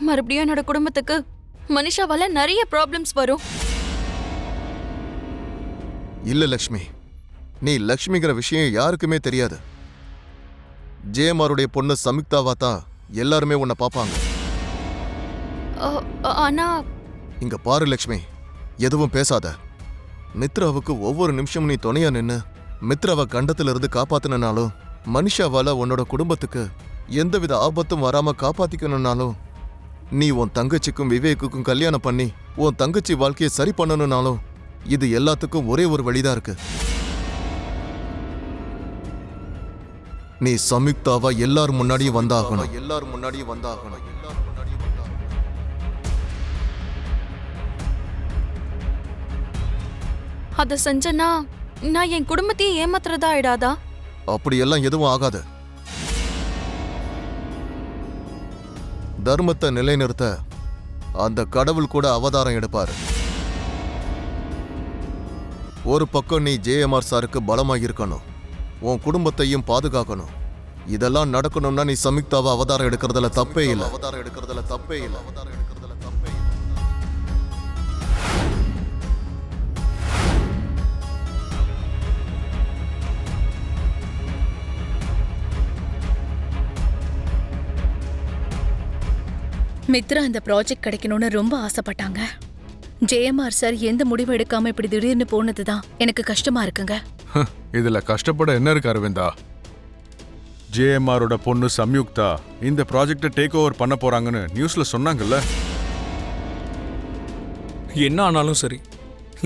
மறுபடியும் என்னோட குடும்பத்துக்கு மனிஷாவால நிறைய ப்ராப்ளம்ஸ் வரும். இல்ல லக்ஷ்மி, நீ லக்ஷ்மிங்கிற விஷயம் யாருக்குமே தெரியாது. ஜேஎம்ஆருடைய பொண்ணு சம்யுக்தாவா தான் எல்லாருமே உன்னை பாப்பாங்க. ஆனா இங்க பாரு லக்ஷ்மி, எதுவும் பேசாத. மித்ராவுக்கு ஒவ்வொரு நிமிஷமும் நீ துணையா நின்னு மித்ராவை கண்டத்துல இருந்து காப்பாத்தினாலும், மனிஷாவால உன்னோட குடும்பத்துக்கு எந்தவித ஆபத்தும் வராம காப்பாத்திக்கணும்னாலும், நீ உன் தங்கச்சிக்கும் விவேக்குக்கும் கல்யாணம் பண்ணி உன் தங்கச்சி வாழ்க்கையை சரி பண்ணணும்னாலும், இது எல்லாத்துக்கும் ஒரே ஒரு வழிதான் இருக்கு. நீ சம்யுக்தாவா எல்லாரும் முன்னாடியும் வந்தாகணும். எல்லாரும் முன்னாடியும் வந்தாகணும். அத செஞ்சனா நான் என் குடும்பத்தையே ஏமாத்துறதா ஆயிடாதா? அப்படியெல்லாம் எதுவும் ஆகாது. தர்மத்தை நிலைநிறுத்த அந்த கடவுள் கூட அவதாரம் எடுப்பாரு. ஒரு பக்கம் நீ ஜேஎம்ஆர் சாருக்கு பலமாக இருக்கணும், உன் குடும்பத்தையும் பாதுகாக்கணும். இதெல்லாம் நடக்கணும்னா நீ சம்யுக்தாவை அவதாரம் எடுக்கிறதுல தப்பே இல்லை. அவதாரம் எடுக்கிறதுல தப்பே இல்லை. அவதாரம் எடுக்கிறதுல தப்பே இல்லை. மித்ரா இந்த ப்ராஜெக்ட் கிடைக்கணும்னு ரொம்ப ஆசைப்பட்டாங்க. ஜேஎம்ஆர் சார் எந்த முடிவு எடுக்காம இப்படி திடீர்னு போனதுதான் எனக்கு கஷ்டமா இருக்குங்க. இதுல கஷ்டப்பட என்ன இருக்கு அரவிந்தா? ஜேஎம்ஆரோட பொண்ணு சம்யுக்தா இந்த ப்ராஜெக்டை டேக் ஓவர் பண்ண போறாங்கன்னு நியூஸ்ல சொன்னாங்கல்ல. என்ன ஆனாலும் சரி,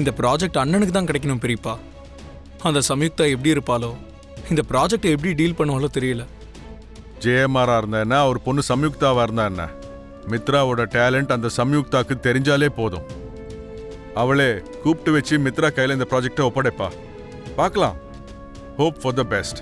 இந்த ப்ராஜெக்ட் அண்ணனுக்கு தான் கிடைக்கணும் பெரியப்பா. அந்த சம்யுக்தா எப்படி இருப்பாளோ, இந்த ப்ராஜெக்டை எப்படி டீல் பண்ணுவாலோ தெரியல. ஜேஎம்ஆரா இருந்தா என்ன, அவர் பொண்ணு சம்யுக்தாவா இருந்தா என்ன, மித்ராவோட டேலண்ட் அந்த சம்யுக்தாக்கு தெரிஞ்சாலே போதும். அவளே கூப்பிட்டு வச்சு மித்ரா கையில இந்த ப்ராஜெக்டை ஒப்படைப்பா. பார்க்கலாம். Hope for the best.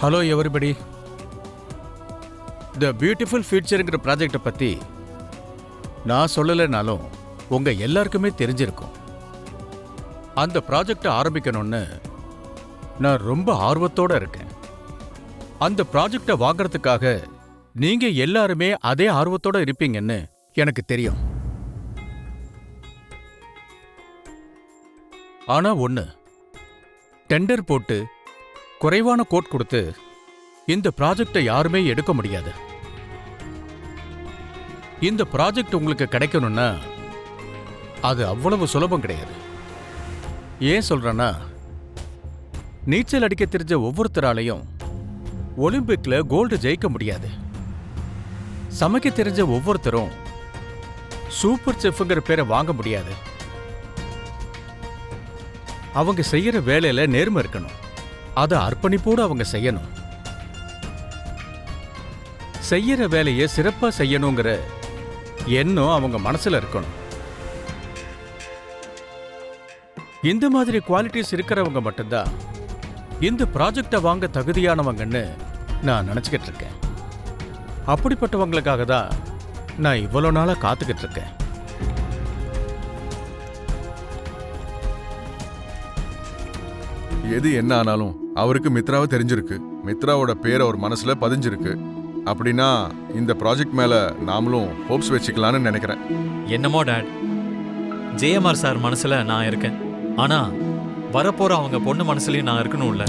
Hello everybody. The beautiful ஃபியூச்சருங்கிற ப்ராஜெக்டை பற்றி நான் சொல்லலைனாலும் உங்கள் எல்லாருக்குமே தெரிஞ்சிருக்கும். அந்த ப்ராஜெக்டை ஆரம்பிக்கணும்னு நான் ரொம்ப ஆர்வத்தோடு இருக்கேன். அந்த ப்ராஜெக்டை வாங்கிறதுக்காக நீங்கள் எல்லாருமே அதே ஆர்வத்தோடு இருப்பீங்கன்னு எனக்கு தெரியும். ஆனால் ஒன்று, டெண்டர் போட்டு குறைவான கோட் கொடுத்து இந்த ப்ராஜெக்டை யாருமே எடுக்க முடியாது. இந்த ப்ராஜெக்ட் உங்களுக்கு கிடைக்கணும்னா அது அவ்வளவு சுலபம் கிடையாது. ஏன் சொல்றேன்னா, நீச்சல் அடிக்க தெரிஞ்ச ஒவ்வொருத்தராலையும் ஒலிம்பிக்ல கோல்டு ஜெயிக்க முடியாது. சமைக்க தெரிஞ்ச ஒவ்வொருத்தரும் சூப்பர் செஃப்ங்கிற பேரை வாங்க முடியாது. அவங்க செய்யற வேலையில நேர்மை இருக்கணும். அதை அர்ப்பணிப்போடு அவங்க செய்யணும். செய்யற வேலையை சிறப்பா செய்யணுங்கிற எண்ணம் அவங்க மனசுல இருக்கணும். இந்த மாதிரி குவாலிட்டிஸ் இருக்கிறவங்க மட்டும்தான் இந்த ப்ராஜெக்டை வாங்க தகுதியானவங்கன்னு நான் நினைச்சுக்கிட்டு இருக்கேன். அப்படிப்பட்டவங்களுக்காக தான் நான் இவ்வளவு நாளா காத்துக்கிட்டு இருக்கேன். எது என்ன ஆனாலும் அவருக்கு மித்ராவை தெரிஞ்சிருக்கு. மித்ராவோட பேர் அவர் மனசுல பதிஞ்சிருக்கு. அப்படின்னா இந்த ப்ராஜெக்ட் மேல நாமளும் ஹோப்ஸ் வச்சுக்கலான்னு நினைக்கிறேன். என்னமோ டாட், ஜேஎம்ஆர் சார் மனசுல நான் இருக்கேன். ஆனா வரப்போற அவங்க பொண்ணு மனசுலயும் நான் இருக்கணும்ல.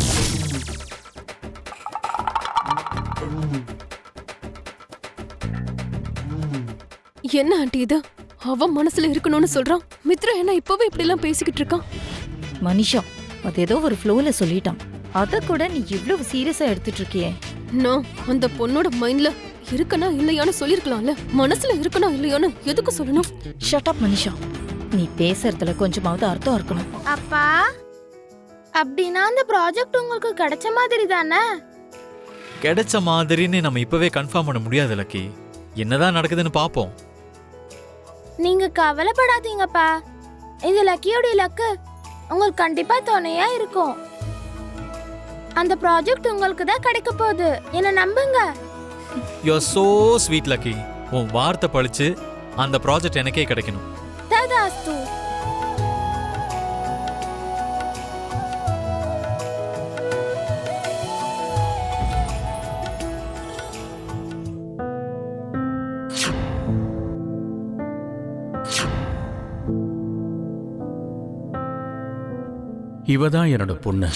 என்ன ஆண்டி இது? அவன் மனசுல இருக்கணும்னு சொல்றான். மித்ரா என்ன இப்பவே இப்படி எல்லாம் பேசிக்கிட்டு இருக்கான்? மனிஷா, அது ஏதோ ஒரு ஃப்ளோல சொல்லிட்டான். அத கூட நீ இவ்வளவு சீரியஸா எடுத்துட்டு இருக்கியே. நான் அந்த பொண்ணோட மைண்ட்ல இருக்கனா இல்லையான்னு சொல்லிருக்கலாம்ல. மனசுல இருக்கனா இல்லையான்னு எதுக்கு சொல்லணும்? Shut up Manisha. நீ பேசுறதுல கொஞ்சமாவது அர்த்தம் இருக்கணும். அப்பா, அப்படின்னா அந்த ப்ராஜெக்ட் உங்களுக்கு கிடைச்ச மாதிரி தானே? கிடைச்ச மாதிரின்னு நம்ம இப்பவே கன்ஃபார்ம் பண்ண முடியாது லக்கி. என்னதான் நடக்குதுன்னு பாப்போம். நீங்க கவலைப்படாதீங்கப்பா. இது லக்கியோட லக்கு. உங்களுக்கு கண்டிப்பா துணையா இருக்கும். அந்த ப்ராஜெக்ட் உங்களுக்கு தான் கிடைக்க போகுது. என்ன நம்புங்க. You are so sweet lucky. உன் வார்த்தை பழிச்சு அந்த ப்ராஜெக்ட் எனக்கே கிடைக்கணும். ததாஸ்து. இவ தான் என்னோட பொண்ணு.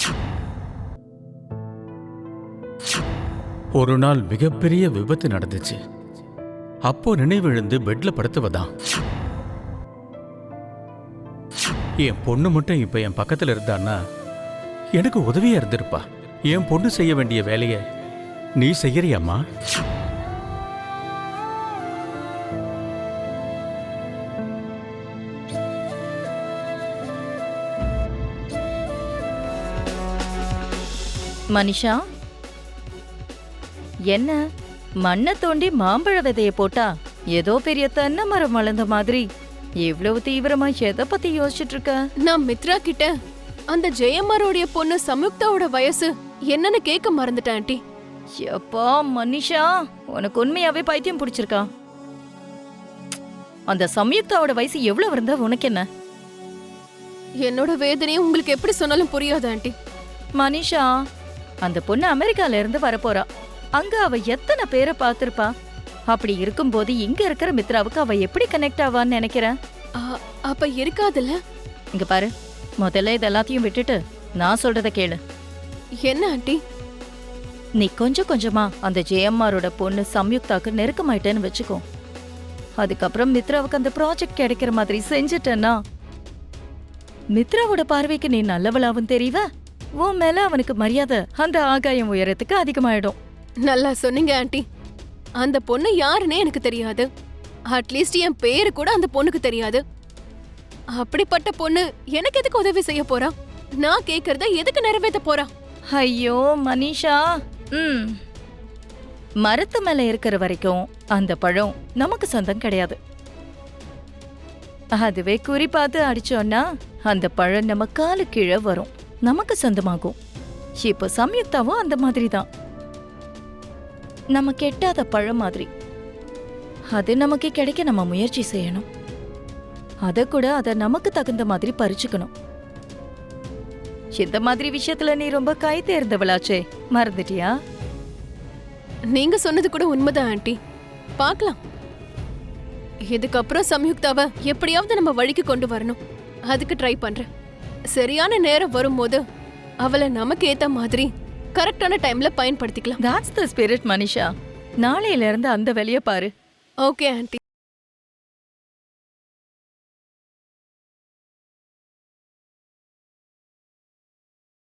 ஒரு நாள் மிகப்பெரிய விபத்து நடந்துச்சு. அப்போ நினைவிழந்து பெட்ல படுத்துவதான். என் பொண்ணு மட்டும் இப்ப என் பக்கத்துல இருந்தான்னா எனக்கு உதவியா இருந்திருப்பா. என் பொண்ணு செய்ய வேண்டிய வேலைய நீ செய்யறியாம்மா? மனிஷா, என்ன மண்ணை தோண்டி மாம்பழ விதைய போட்டா ஏதோ பெரிய தென்னை மரம் வளர்ந்த மாதிரி இவ்வளவு தீவிரமா எதை பத்தி யோசிச்சுட்டு இருக்க? நான் மித்ரா கிட்ட அந்த ஜெயமாரோடைய பொண்ணு சம்யுக்தாவோட வயசு என்னன்னு கேட்க மறந்துட்டேன் ஆண்டி. எப்பா மனிஷா, உனக்கு உண்மையாவே பைத்தியம் பிடிச்சிருக்கா? அந்த சம்யுக்தாவோட வயசு எவ்வளவு இருந்தா உனக்கு என்ன? என்னோட வேதனையை உங்களுக்கு எப்படி சொன்னாலும் புரியாது ஆண்டி. மனிஷா, அந்த பொண்ணு அமெரிக்கால இருந்து வரப்போறா. அங்க அவ எத்தனை பேரை பார்த்திருப்பா. அப்படி இருக்கும்போது இங்க இருக்கிற மித்ராவுக்கு அவ எப்படி கனெக்ட் ஆவான்னு நினைக்கிறேன். அப்ப இருக்காதுல்ல? இங்க பாரு, முதல்ல இதெல்லாத்தையும் விட்டுட்டு நான் சொல்றத கேளு. என்ன ஆண்டி? நீ கொஞ்சம் கொஞ்சமா அந்த ஜெயம்மாரோட பொண்ணு சம்யுக்தாக்கு நெருக்கமாயிட்டேன்னு வச்சுக்கோ. அதுக்கப்புறம் மித்ராவுக்கு அந்த ப்ராஜெக்ட் கிடைக்கிற மாதிரி செஞ்சுட்டேன்னா மித்ராவோட பார்வைக்கு நீ நல்லவளாவும் தெரியவ. உன் மேல அவனுக்கு மரியாதை அந்த ஆகாயம் உயரத்துக்கு அதிகமாயிடும். நல்லா சொன்னீங்க ஆண்டி. அந்த பொண்ணு யாருன்னே எனக்கு தெரியாது. அட்லீஸ்ட் என் பேரு கூட அந்த பொண்ணுக்கு தெரியாது. அப்படிப்பட்ட பொண்ணு எனக்கு எதுக்கு உதவி செய்ய போறா? நான் கேக்குறத எதுக்கு நிறைவேற்ற போறா? ஐயோ மனிஷா, மரத்து மேல இருக்கிற வரைக்கும் அந்த பழம் நமக்கு சொந்தம் கிடையாது. அதுவே குறி பார்த்து அடிச்சோன்னா அந்த பழம் நம்ம காலு கீழே வரும், நமக்கு சொந்தமாகும். இப்ப சம்யுக்தாவும் அந்த மாதிரி தான். நம்ம கெட்டாத பழம் மாதிரி. அது நமக்கு கிடைக்க நம்ம முயற்சி செய்யணும். அத கூட அத நமக்கு தகுந்த மாதிரி பறிச்சுக்கணும். இந்த மாதிரி விஷயத்துல நீ ரொம்ப கை தேர்ந்தவளாச்சே, மறந்துட்டியா? நீங்க சொன்னது கூட உண்மைதான் ஆண்டி. பார்க்கலாம். இதுக்கப்புறம் சம்யுக்தாவை எப்படியாவது நம்ம வழிக்கு கொண்டு வரணும். அதுக்கு ட்ரை பண்றேன். சரியான நேரம் வரும்போது அவளை நமக்கு ஏத்த மாதிரி கரெக்டான டைம்ல பயன்படுத்திக்கலாம். That's the spirit Manisha. நாளையில இருந்து அந்த வேலைய பாரு. Okay aunty.